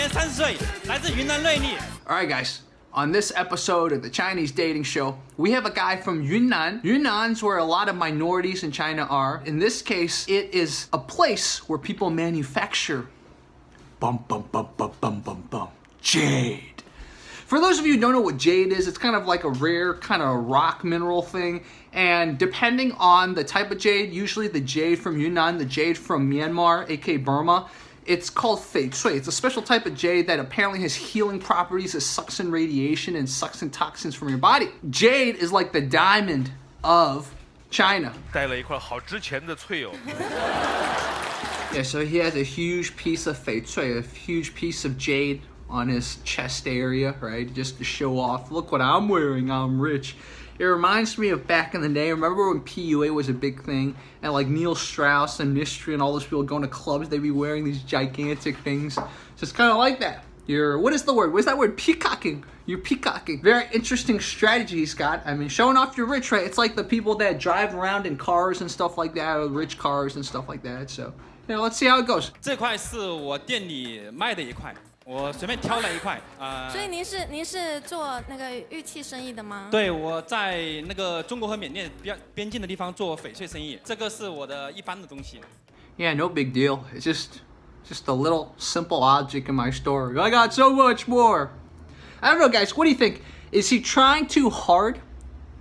30岁，来自云南瑞丽。All right, guys. On this episode of the Chinese Dating Show, we have a guy from Yunnan. Yunnan's where a lot of minorities in China are. In this case, it is a place where people manufacture jade. For those of you who don't know what jade is, it's kind of like a rare kind of rock mineral thing. And depending on the type of jade, usually the jade from Yunnan, the jade from Myanmar, aka Burma, it's called Fei Chui. It's a special type of jade that apparently has healing properties. It sucks in radiation and sucks in toxins from your body. Jade is like the diamond of China. 带了一块好值钱的翠哦。Yeah, so he has a huge piece of Fei Chui, a huge piece of jade on his chest area, right? Just to show off, look what I'm wearing, I'm rich. It reminds me of back in the day. Remember when PUA was a big thing? And like Neil Strauss and Mystery and all those people going to clubs, they'd be wearing these gigantic things. So it's kind of like that. What is the word? What's that word? Peacocking. You're peacocking. Very interesting strategy he's got. I mean, showing off you're rich, right? It's like the people that drive around in cars and stuff like that, or rich cars and stuff like that. So, yeah, let's see how it goes. 这块是我店里卖的一块。我随便挑了一块，所以您是做那个玉器生意的吗？对，我在那个中国和缅甸边境的地方做翡翠生意。这个是我的一般的东西。Yeah, no big deal. It's just a little simple object in my store. I got so much more. I don't know, guys. What do you think? Is he trying too hard,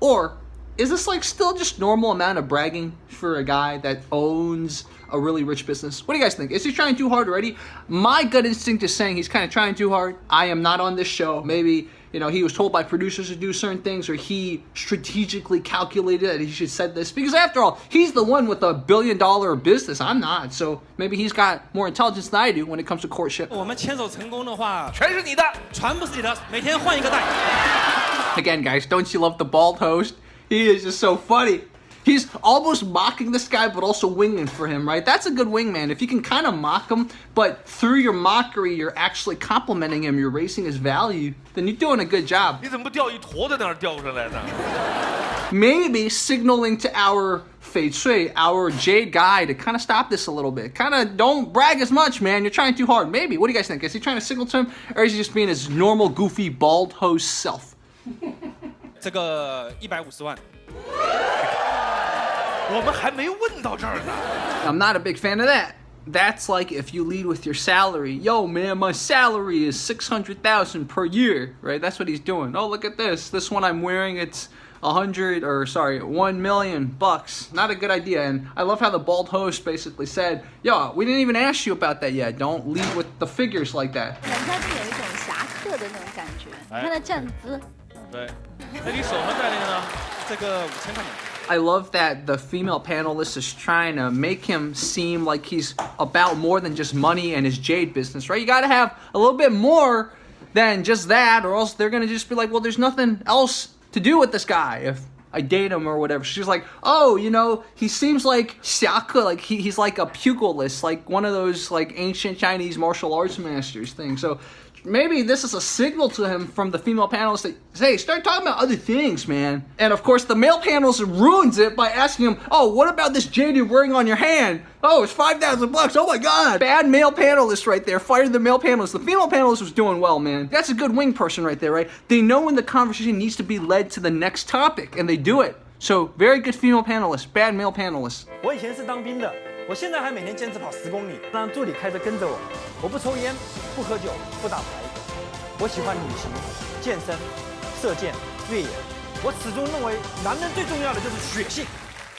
or is this like still just normal amount of bragging for a guy that owns a really rich business? What do you guys think? Is he trying too hard already? My gut instinct is saying he's kind of trying too hard. I am not on this show. Maybe, you know, he was told by producers to do certain things, or he strategically calculated that he should said this. Because after all, he's the one with $1 billion business. I'm not. So maybe he's got more intelligence than I do when it comes to courtship. 我们牵手成功的话，全是你的，全部是你的，每天换一个袋。Again, guys, don't you love the bald host? He is just so funny. He's almost mocking this guy, but also winging for him, right? That's a good wingman. If you can kind of mock him, but through your mockery, you're actually complimenting him, you're raising his value, then you're doing a good job. 你怎么不钓一坨在那儿钓上来呢？ Maybe signaling to our Fei Chui, our jade guy, to kind of stop this a little bit. Kind of don't brag as much, man. You're trying too hard. Maybe. What do you guys think? Is he trying to signal to him, or is he just being his normal, goofy, bald host self? 这个150万。我们还没问到这儿呢。 I'm not a big fan of that. That's like if you lead with your salary. Yo, man, my salary is $600,000 per year, right? That's what he's doing. Oh, look at this. This one I'm wearing, it's $1 million. Not a good idea. And I love how the bald host basically said, yo, we didn't even ask you about that yet. Don't lead with the figures like that. 他是有一种侠客的那种感觉，你看他站姿。对，那你手上戴那个呢？这个5000块钱。 I love that the female panelist is trying to make him seem like he's about more than just money and his jade business, right? You got to have a little bit more than just that, or else they're going to just be like, well, there's nothing else to do with this guy if I date him or whatever. She's like, oh, you know, he seems like xiake, like he's like a pugilist, like one of those like ancient Chinese martial arts masters thing. So maybe this is a signal to him from the female panelist that, hey, start talking about other things, man. And of course, the male panelist ruins it by asking him, oh, what about this jade you're wearing on your hand? Oh, it's $5,000. Oh my God. Bad male panelist right there. Fired the male panelist. The female panelist was doing well, man. That's a good wing person right there, right? They know when the conversation needs to be led to the next topic, and they do it. So, very good female panelist, bad male panelist. 我以前是当兵的，我现在还每天坚持跑10公里，让助理开车跟着我。我不抽烟，不喝酒，不打牌。我喜欢旅行、健身、射箭、越野。我始终认为，男人最重要的就是血性。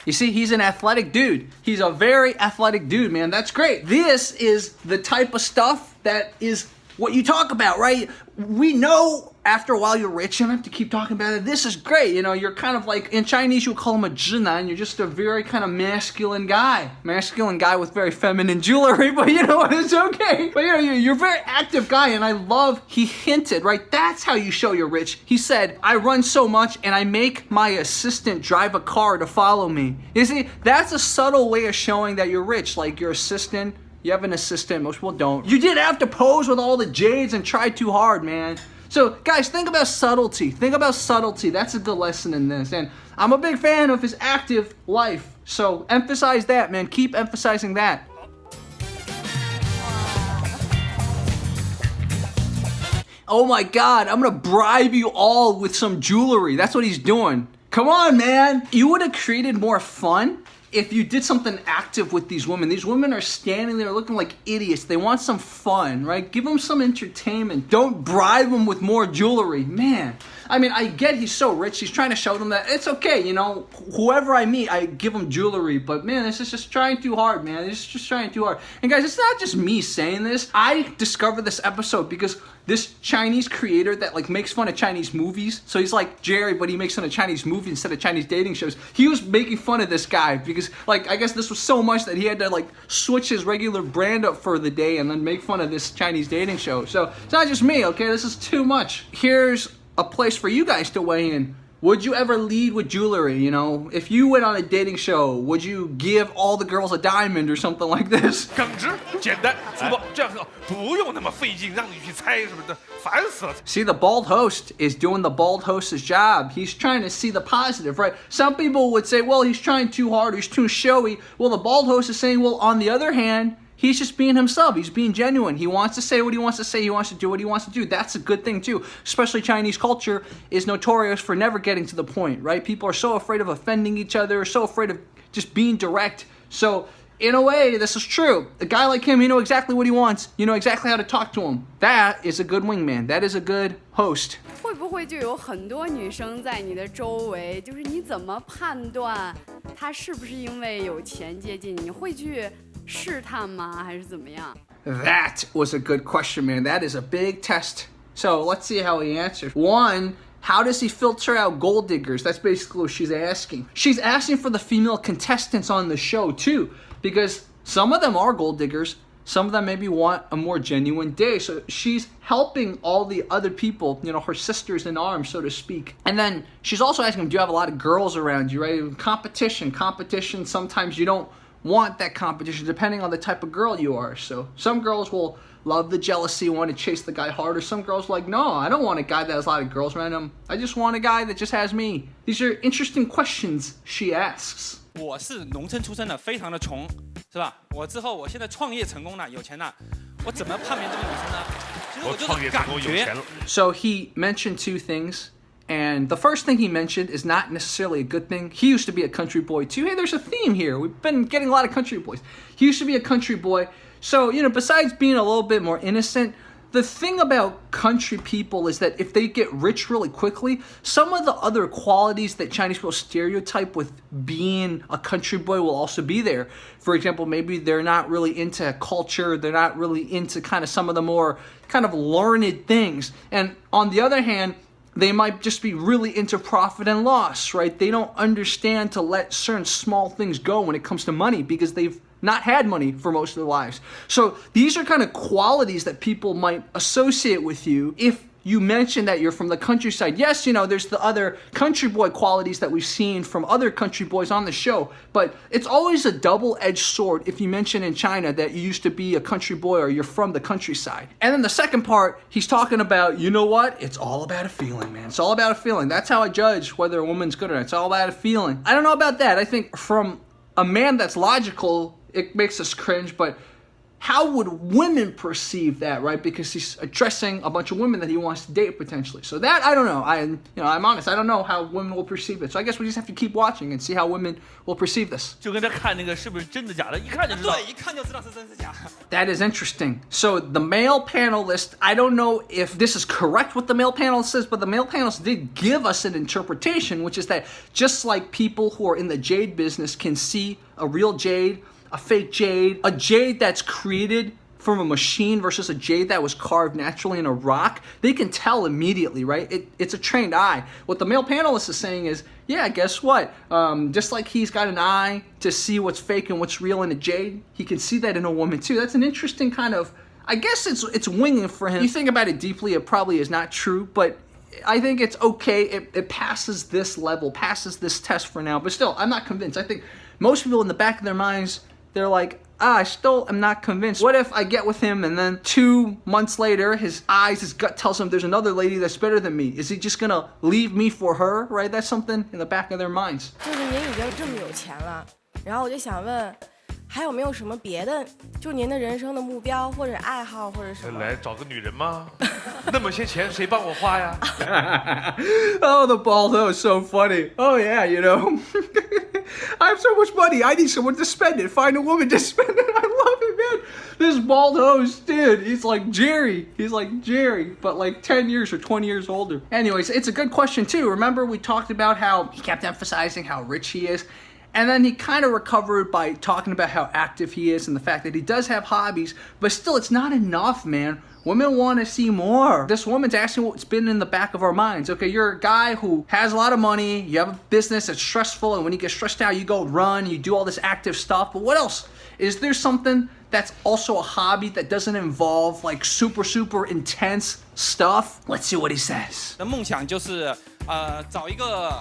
You see, he's an athletic dude. He's a very athletic dude, man. That's great. This is the type of stuff that is what you talk about, right? We know after a while you're rich. You don't have to keep talking about it. This is great. You know, you're kind of like, in Chinese you would call him a zhinan. You're just a very kind of masculine guy. Masculine guy with very feminine jewelry, but you know what? It's okay. But you know, you're a very active guy, and I love, he hinted, right? That's how you show you're rich. He said, I run so much and I make my assistant drive a car to follow me. You see, that's a subtle way of showing that you're rich. Like your assistant, you have an assistant, most people don't. You didn't have to pose with all the jades and try too hard, man. So, guys, think about subtlety. Think about subtlety. That's a good lesson in this. And I'm a big fan of his active life. So, emphasize that, man. Keep emphasizing that. oh my God, I'm gonna bribe you all with some jewelry. That's what he's doing. Come on, man. You would have created more fun if you did something active with these women. These women are standing there looking like idiots. They want some fun, right? Give them some entertainment. Don't bribe them with more jewelry. Man, I mean, I get he's so rich. He's trying to show them that it's okay, you know, whoever I meet, I give them jewelry. But man, this is just trying too hard, man. It's just trying too hard. And guys, it's not just me saying this. I discovered this episode because this Chinese creator that like makes fun of Chinese movies. So he's like Jerry, but he makes fun of Chinese movies instead of Chinese dating shows. He was making fun of this guy because like, I guess this was so much that he had to like switch his regular brand up for the day and then make fun of this Chinese dating show. So it's not just me, okay? This is too much. Here's a place for you guys to weigh in. Would you ever lead with jewelry? You know, if you went on a dating show, would you give all the girls a diamond or something like this? 耿直、简单、粗暴，这样不用那么费劲，让你去猜什么的，烦死了。 See, the bald host is doing the bald host's job. He's trying to see the positive, right? Some people would say, well, he's trying too hard, he's too showy. Well, the bald host is saying, well, on the other hand, he's just being himself. He's being genuine. He wants to say what he wants to say. He wants to do what he wants to do. That's a good thing too. Especially Chinese culture is notorious for never getting to the point, right? People are so afraid of offending each other, so afraid of just being direct. So in a way, this is true. A guy like him, you know exactly what he wants. You know exactly how to talk to him. That is a good wingman. That is a good host. 会不会就有很多女生在你的周围？就是你怎么判断她是不是因为有钱接近你？你会去试探吗？还是怎么样？ That was a good question, man. That is a big test. So let's see how he answers. One, how does he filter out gold diggers? That's basically what she's asking. She's asking for the female contestants on the show too, because some of them are gold diggers. Some of them maybe want a more genuine day. So she's helping all the other people, you know, her sisters in arms, so to speak. And then she's also asking him, do you have a lot of girls around you, right? Competition, sometimes you don't want that competition depending on the type of girl you are. So some girls will love the jealousy, want to chase the guy harder. Some girls are like, no, I don't want a guy that has a lot of girls around him. I just want a guy that just has me. These are interesting questions she asks. 我是农村出生的，非常的穷，是吧？我之后我现在创业成功了，有钱了，我怎么判别这个女生呢？其实我就是感觉。So he mentioned two things. And the first thing he mentioned is not necessarily a good thing. He used to be a country boy too. Hey, there's a theme here. We've been getting a lot of country boys. He used to be a country boy. So, you know, besides being a little bit more innocent, the thing about country people is that if they get rich really quickly, some of the other qualities that Chinese people stereotype with being a country boy will also be there. For example, maybe they're not really into culture. They're not really into kind of some of the more kind of learned things. And on the other hand, they might just be really into profit and loss, right? They don't understand to let certain small things go when it comes to money because they've not had money for most of their lives. So these are kind of qualities that people might associate with you if you mention that you're from the countryside. Yes, you know, there's the other country boy qualities that we've seen from other country boys on the show, but it's always a double-edged sword if you mention in China that you used to be a country boy or you're from the countryside. And then the second part, he's talking about, you know what? It's all about a feeling, man. It's all about a feeling. That's how I judge whether a woman's good or not. It's all about a feeling. I don't know about that. I think from a man that's logical, it makes us cringe, but how would women perceive that, right? Because he's addressing a bunch of women that he wants to date potentially. So that, I don't know. I'm honest. I don't know how women will perceive it. So I guess we just have to keep watching and see how women will perceive this. 就跟他看那个是不是真的假的，一看就知道。对，一看就知道是真是假。 That is interesting. So the male panelist, I don't know if this is correct what the male panelist says, but the male panelist did give us an interpretation, which is that just like people who are in the jade business can see a real jade, a fake jade, a jade that's created from a machine versus a jade that was carved naturally in a rock, they can tell immediately, right? It's a trained eye. What the male panelist is saying is, yeah, guess what? Just like he's got an eye to see what's fake and what's real in a jade, he can see that in a woman too. That's an interesting kind of, I guess it's winging for him. You think about it deeply, it probably is not true, but I think it's okay. It passes this level, passes this test for now, but still, I'm not convinced. I think most people in the back of their minds, they're like, I still am not convinced. What if I get with him and then 2 months later, his gut tells him there's another lady that's better than me? Is he just gonna leave me for her, right? That's something in the back of their minds. 就是您已经这么有钱了，然后我就想问，还有没有什么别的，就您的人生的目标或者爱好或者什么？来找个女人吗？那么些钱谁帮我花呀？ Oh, the bald host, so funny. Oh yeah, you know. I have so much money. I need someone to spend it. Find a woman to spend it. I love it, man. This bald host, dude, he's like Jerry. He's like Jerry, but like 10 years or 20 years older. Anyways, it's a good question too. Remember we talked about how he kept emphasizing how rich he is. And then he kind of recovered by talking about how active he is and the fact that he does have hobbies, but still it's not enough, man. Women want to see more. This woman's asking what's been in the back of our minds. Okay, you're a guy who has a lot of money, you have a business that's stressful, and when you get stressed out, you go run, you do all this active stuff, but what else? Is there something that's also a hobby that doesn't involve like super intense stuff? Let's see what he says. 的梦想就是找一个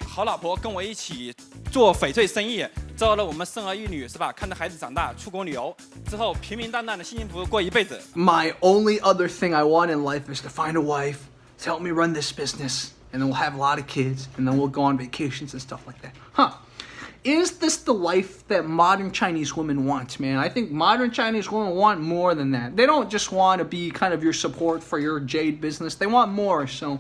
好老婆跟我一起做翡翠生意，之后呢我们生儿育女是吧？看着孩子长大，出国旅游，之后平平淡淡的幸幸福福过一辈子。My only other thing I want in life is to find a wife to help me run this business, and then we'll have a lot of kids, and then we'll go on vacations and stuff like that. Huh. Is this the life that modern Chinese women want, man? I think modern Chinese women want more than that. They don't just want to be kind of your support for your jade business. They want more, so...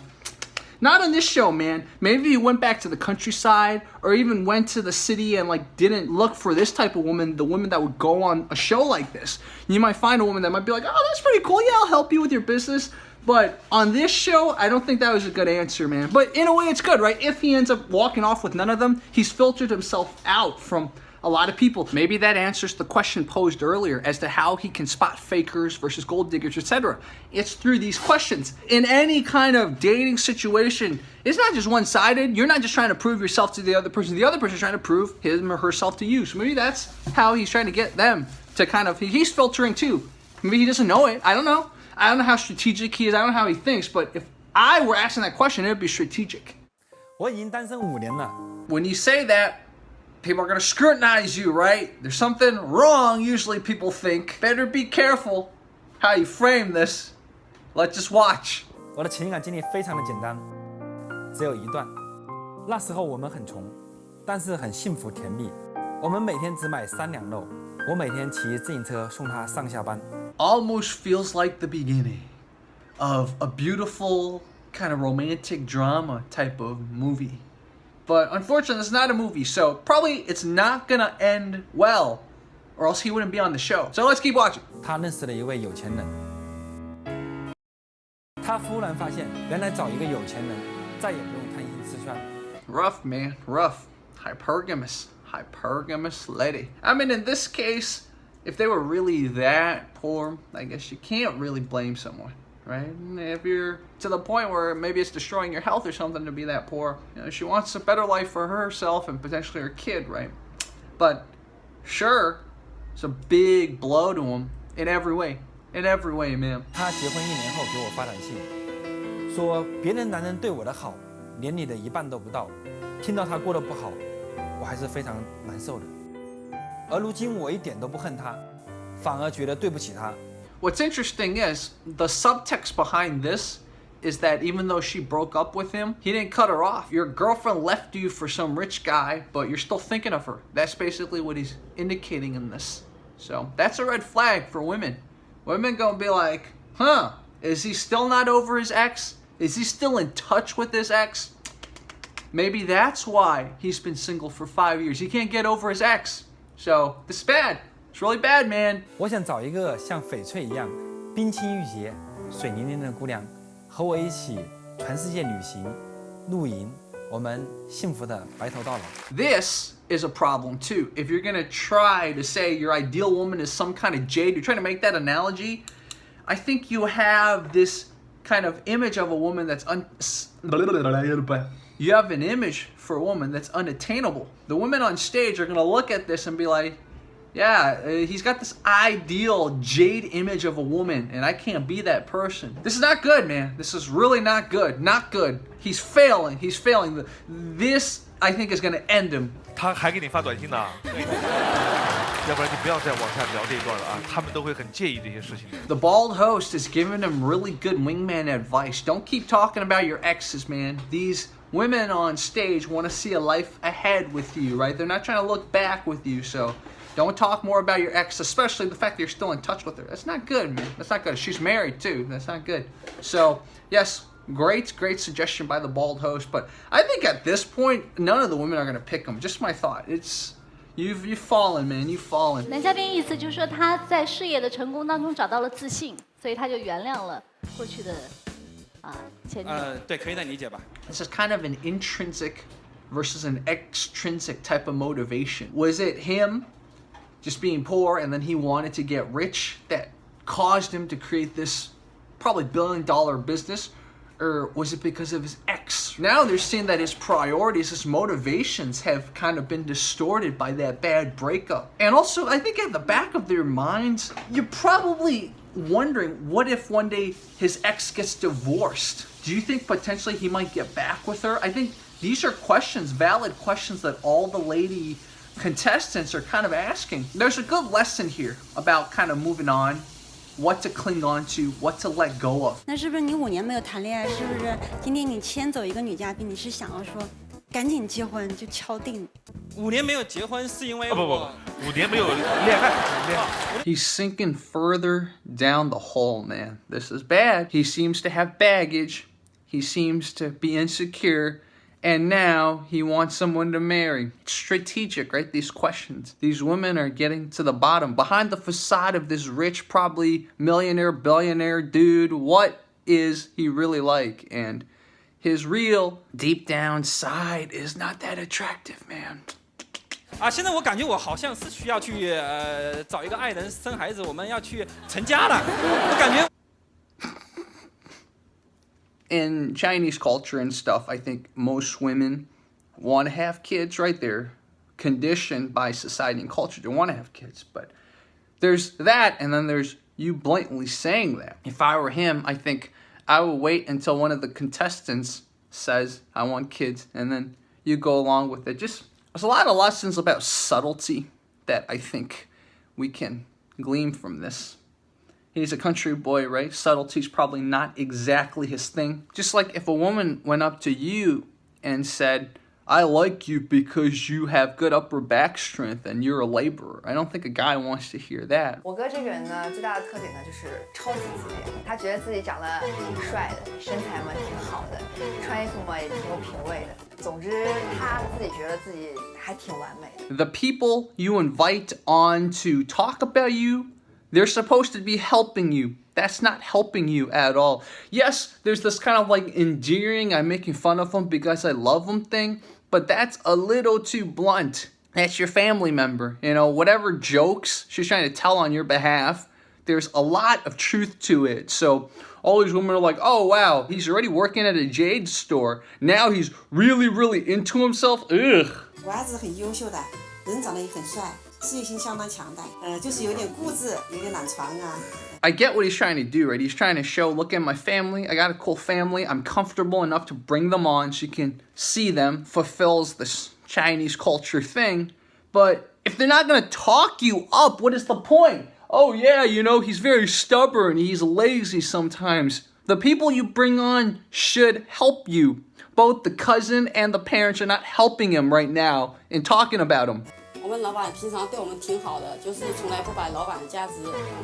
Not on this show, man. Maybe you went back to the countryside or even went to the city and like didn't look for this type of woman, the woman that would go on a show like this. You might find a woman that might be like, oh, that's pretty cool. Yeah, I'll help you with your business. But on this show, I don't think that was a good answer, man. But in a way, it's good, right? If he ends up walking off with none of them, he's filtered himself out from a lot of people. Maybe that answers the question posed earlier as to how he can spot fakers versus gold diggers, etc. It's through these questions. In any kind of dating situation, it's not just one-sided. You're not just trying to prove yourself to the other person. The other person's trying to prove him or herself to you. So maybe that's how he's trying to get them to kind of... He's filtering too. Maybe he doesn't know it. I don't know. I don't know how strategic he is. I don't know how he thinks. But if I were asking that question, it would be strategic. 我已经单身5年了。 When you say that, people are going to scrutinize you, right? There's something wrong, usually people think. Better be careful how you frame this. Let's just watch. 我的情感经历非常的简单，只有一段。那时候我们很穷，但是很幸福甜蜜。我们每天只买3两肉，我每天骑自行车送她上下班。 Almost feels like the beginning of a beautiful kind of romantic drama type of movie. But unfortunately, it's not a movie, so probably it's not gonna end well, or else he wouldn't be on the show. So let's keep watching. 他认识了一位有钱人，他忽然发现，原来找一个有钱人，再也不用贪心吃穿。 Rough, man, rough. Hypergamous lady. I mean, in this case, if they were really that poor, I guess you can't really blame someone. Right? If you're to the point where maybe it's destroying your health or something to be that poor, you know, she wants a better life for herself and potentially her kid, right? But sure, it's a big blow to him in every way. In every way, man. 他结婚1年后给我发短信，说别人男人对我的好，连你的一半都不到。听到他过得不好，我还是非常难受的。而如今我一点都不恨他，反而觉得对不起他。 What's interesting is the subtext behind this is that even though she broke up with him, he didn't cut her off. Your girlfriend left you for some rich guy, but you're still thinking of her. That's basically what he's indicating in this. So that's a red flag for women. Women gonna be like, huh, is he still not over his ex? Is he still in touch with his ex? Maybe that's why he's been single for 5 years. He can't get over his ex. So this is bad. It's really bad, man. 我想找一个像翡翠一样冰清玉洁、水灵灵的姑娘，和我一起全世界旅行、露营，我们幸福的白头到老。 This is a problem too. If you're gonna try to say your ideal woman is some kind of jade, you're trying to make that analogy, I think you have this kind of image of a woman that's you have an image for a woman that's unattainable. The women on stage are gonna look at this and be like, yeah, he's got this ideal jade image of a woman, and I can't be that person. This is not good, man. This is really not good. Not good. He's failing. He's failing. This, I think, is going to end him. 他还给你发短信呢，要不然你不要再往下聊这一段了啊，他们都会很介意这些事情的。 The bald host is giving him really good wingman advice. Don't keep talking about your exes, man. These women on stage want to see a life ahead with you, right? They're not trying to look back with you, so Don't talk more about your ex, especially the fact that you're still in touch with her. That's not good, man. That's not good. She's married too. That's not good. So yes, great suggestion by the bald host. But I think at this point, none of the women are gonna pick him. Just my thought. You've fallen, man. You've fallen. 男嘉宾意思就是说他在事业的成功当中找到了自信，所以他就原谅了过去的前女友。对，可以这样理解吧。This is kind of an intrinsic versus an extrinsic type of motivation. Was it him just being poor and then he wanted to get rich that caused him to create this probably billion-dollar business? Or was it because of his ex? Now they're seeing that his priorities, his motivations have kind of been distorted by that bad breakup. And also, I think at the back of their minds, you're probably wondering, what if one day his ex gets divorced? Do you think potentially he might get back with her? I think these are questions, valid questions that all the lady contestants are kind of asking. There's a good lesson here about kind of moving on, what to cling on to, what to let go of. 那是不是你5年没有谈恋爱？是不是今天你牵走一个女嘉宾，你是想要说赶紧结婚就敲定？5年没有结婚是因为不，5年没有恋爱。He's sinking further down the hole, man. This is bad. He seems to have baggage. He seems to be insecure. And now he wants someone to marry. It's strategic, right? These questions. These women are getting to the bottom. Behind the facade of this rich, probably millionaire, billionaire dude, what is he really like? And his real, deep down side is not that attractive, man. 现在我感觉我好像是需要去找一个爱人生孩子，我们要去成家了。我感觉。In Chinese culture and stuff, I think most women want to have kids, right? They're conditioned by society and culture to want to have kids. But there's that, and then there's you blatantly saying that. If I were him, I think I would wait until one of the contestants says, I want kids, and then you go along with it. Just there's a lot of lessons about subtlety that I think we can glean from this. He's a country boy, right? Subtlety's probably not exactly his thing. Just like if a woman went up to you and said, I like you because you have good upper back strength and you're a laborer. I don't think a guy wants to hear that. 我哥这个人呢，最大的特点呢就是超级自恋，他觉得自己长得挺帅的，身材嘛挺好的，穿衣服嘛也挺有品味的。总之，他自己觉得自己还挺完美的。The people you invite on to talk about you, they're supposed to be helping you. That's not helping you at all. Yes, there's this kind of like endearing, I'm making fun of them because I love them thing, but that's a little too blunt. That's your family member. You know, whatever jokes she's trying to tell on your behalf, there's a lot of truth to it. So all these women are like, oh wow, he's already working at a jade store. Now he's really, really into himself. Ugh. 我儿子很优秀的，人长得也很帅。事业心相当强大，就是有点固执，有点懒床啊。I get what he's trying to do, right? He's trying to show, look at my family. I got a cool family. I'm comfortable enough to bring them on so you can see them. Fulfills this Chinese culture thing. But if they're not going to talk you up, what is the point? Oh yeah, you know, he's very stubborn. He's lazy sometimes. The people you bring on should help you. Both the cousin and the parents are not helping him right now in talking about him. 我们老板平常对我们挺好的，就是从来不把老板的价值，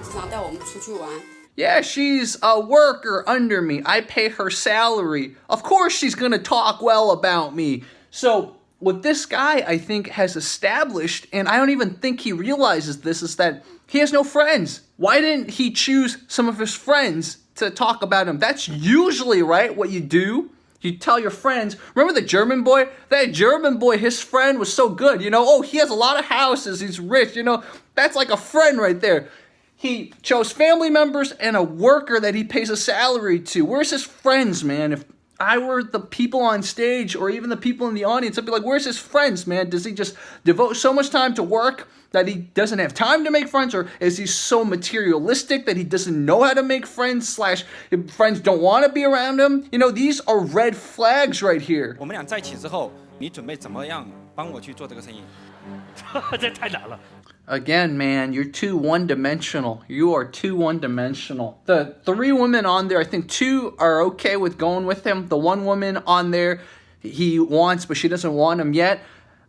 经常带我们出去玩。Yeah, she's a worker under me. I pay her salary. Of course she's gonna talk well about me. So what this guy, I think, has established, and I don't even think he realizes this, is that he has no friends. Why didn't he choose some of his friends to talk about him? That's usually, right, what you do. You tell your friends, remember the German boy? That German boy, his friend was so good, you know? Oh, he has a lot of houses, he's rich, you know? That's like a friend right there. He chose family members and a worker that he pays a salary to. Where's his friends, man? If I were the people on stage or even the people in the audience, I'd be like, where's his friends, man? Does he just devote so much time to work that he doesn't have time to make friends? Or is he so materialistic that he doesn't know how to make friends / if friends don't want to be around him? You know, these are red flags right here. 我们俩在一起之后，你准备怎么样帮我去做这个生意？这太难了。Again, man, you're too one-dimensional. You are too one-dimensional. The 3 women on there, I think 2 are okay with going with him. The 1 woman on there, he wants, but she doesn't want him yet.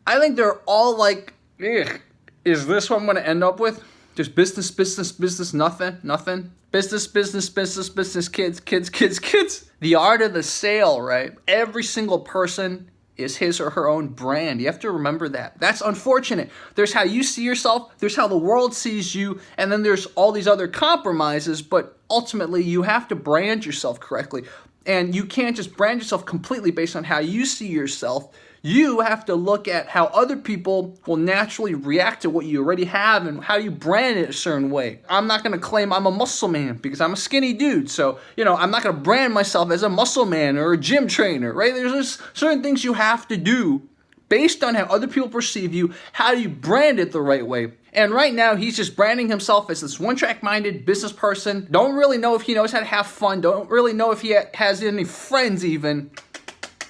I think they're all like, ugh. is this what I'm going to end up with? Just business, business, business, nothing, nothing. Business, business, business, business, kids, kids, kids, kids. The art of the sale, right? Every single person is his or her own brand. You have to remember that. That's unfortunate. There's how you see yourself, there's how the world sees you, and then there's all these other compromises, but ultimately you have to brand yourself correctly. And you can't just brand yourself completely based on how you see yourself. You have to look at how other people will naturally react to what you already have and how you brand it a certain way. I'm not going to claim I'm a muscle man because I'm a skinny dude. So, I'm not going to brand myself as a muscle man or a gym trainer, right? There's just certain things you have to do based on how other people perceive you. How do you brand it the right way? And right now, he's just branding himself as this one-track-minded business person. Don't really know if he knows how to have fun. Don't really know if he has any friends even.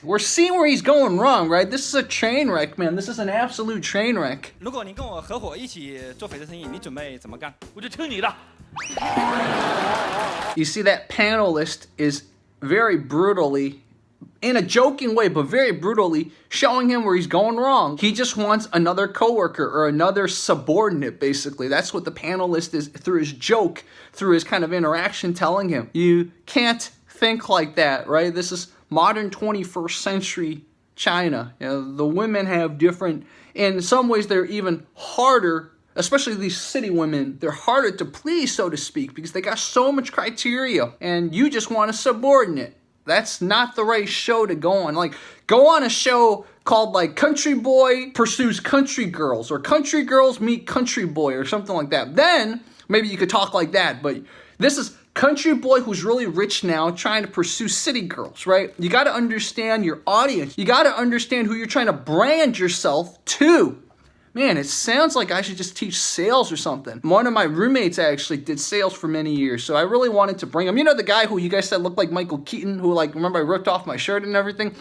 We're seeing where he's going wrong, right? This is a train wreck, man. This is an absolute train wreck. 如果你跟我合伙一起做翡翠生意，你准备怎么干？我就听你的。 You see, that panelist is very brutally, in a joking way, but very brutally, showing him where he's going wrong. He just wants another coworker or another subordinate, basically. That's what the panelist is, through his joke, through his kind of interaction, telling him. You can't think like that, right? This is modern 21st century China. The women have different, in some ways they're even harder, especially these city women, they're harder to please, so to speak, because they got so much criteria, and you just want a subordinate. That's not the right show to go on. Like, go on a show called like Country Boy Pursues Country Girls, or Country Girls Meet Country Boy, or something like that. Then maybe you could talk like that, but this is country boy who's really rich now trying to pursue city girls, right? You got to understand your audience. You got to understand who you're trying to brand yourself to. Man, it sounds like I should just teach sales or something. One of my roommates actually did sales for many years, so I really wanted to bring him. You know the guy who you guys said looked like Michael Keaton, who remember I ripped off my shirt and everything?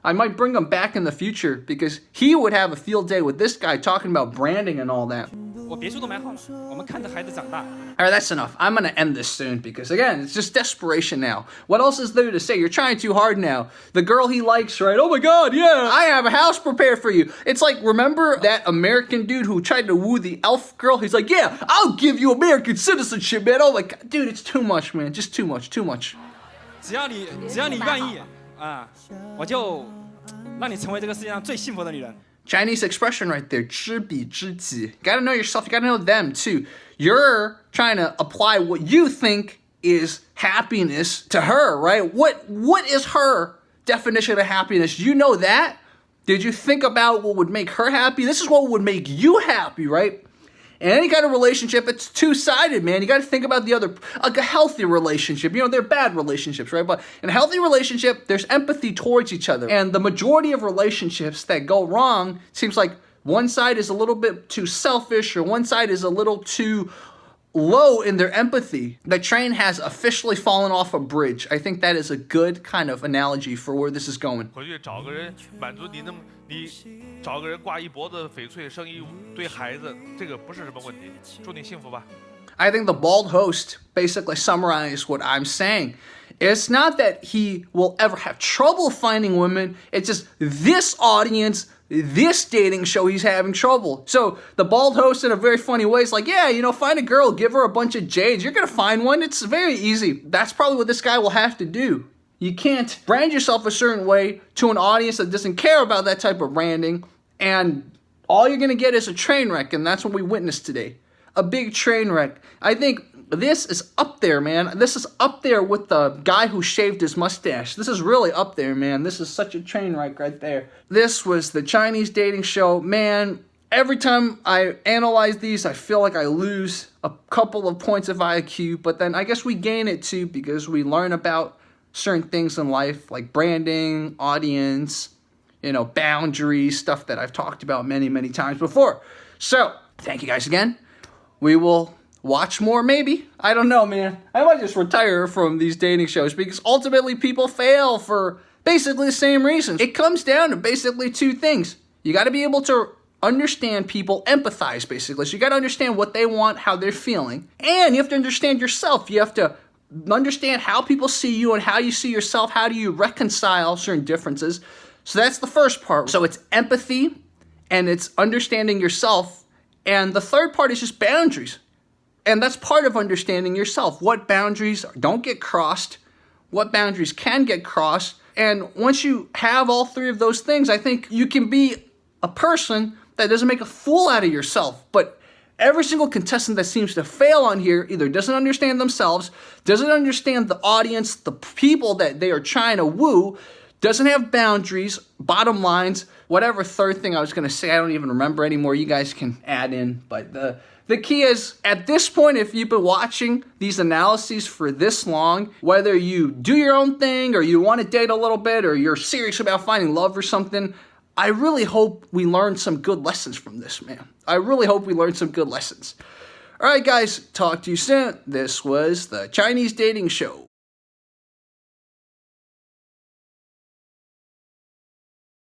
I might bring him back in the future because he would have a field day with this guy talking about branding and all that. 我别墅都买好了，我们看着孩子长大。 All right, that's enough. I'm going to end this soon because, again, it's just desperation now. What else is there to say? You're trying too hard now. The girl he likes, right? Oh my God, yeah, I have a house prepared for you. It's like, remember that American dude who tried to woo the elf girl? He's like, yeah, I'll give you American citizenship, man. Oh my God, dude, it's too much, man. Just too much, too much. 只要你愿意啊，我就让你成为这个世界上最幸福的女人。 Chinese expression right there, 知彼知己. You gotta know yourself, you gotta know them too. You're trying to apply what you think is happiness to her, right? What is her definition of happiness? You know that? Did you think about what would make her happy? This is what would make you happy, right? In any kind of relationship, it's two-sided, man. You got to think about the other, like a healthy relationship. They're bad relationships, right? But in a healthy relationship, there's empathy towards each other. And the majority of relationships that go wrong seems like one side is a little bit too selfish or one side is a little too low in their empathy. The train has officially fallen off a bridge. I think that is a good kind of analogy for where this is going. 回去找个人满足你你找个人挂一脖子翡翠生一堆孩子，这个不是什么问题。祝你幸福吧。 I think the bald host basically summarized what I'm saying. It's not that he will ever have trouble finding women. It's just this audience, this dating show, he's having trouble. So the bald host in a very funny way is like, yeah, find a girl, give her a bunch of jades. You're going to find one. It's very easy. That's probably what this guy will have to do. You can't brand yourself a certain way to an audience that doesn't care about that type of branding. And all you're going to get is a train wreck. And that's what we witnessed today. A big train wreck. I think this is up there, man. This is up there with the guy who shaved his mustache. This is really up there, man. This is such a train wreck right there. This was the Chinese dating show. Man, every time I analyze these, I feel like I lose a couple of points of IQ. But then I guess we gain it too because we learn about certain things in life like branding, audience, boundaries, stuff that I've talked about many, many times before. So, thank you guys again. We will watch more, maybe. I don't know, man. I might just retire from these dating shows because ultimately people fail for basically the same reasons. It comes down to basically two things. You got to be able to understand people, empathize, basically. So you got to understand what they want, how they're feeling. And you have to understand yourself. You have to understand how people see you and how you see yourself. How do you reconcile certain differences? So that's the first part. So it's empathy and it's understanding yourself And the third part is just boundaries. And that's part of understanding yourself. What boundaries don't get crossed, what boundaries can get crossed. And once you have all three of those things, I think you can be a person that doesn't make a fool out of yourself. But every single contestant that seems to fail on here either doesn't understand themselves, doesn't understand the audience, the people that they are trying to woo, doesn't have boundaries, bottom lines, whatever third thing I was going to say, I don't even remember anymore. You guys can add in. But the key is, at this point, if you've been watching these analyses for this long, whether you do your own thing or you want to date a little bit or you're serious about finding love or something, I really hope we learned some good lessons from this, man. I really hope we learned some good lessons. All right, guys, talk to you soon. This was the Chinese Dating Show.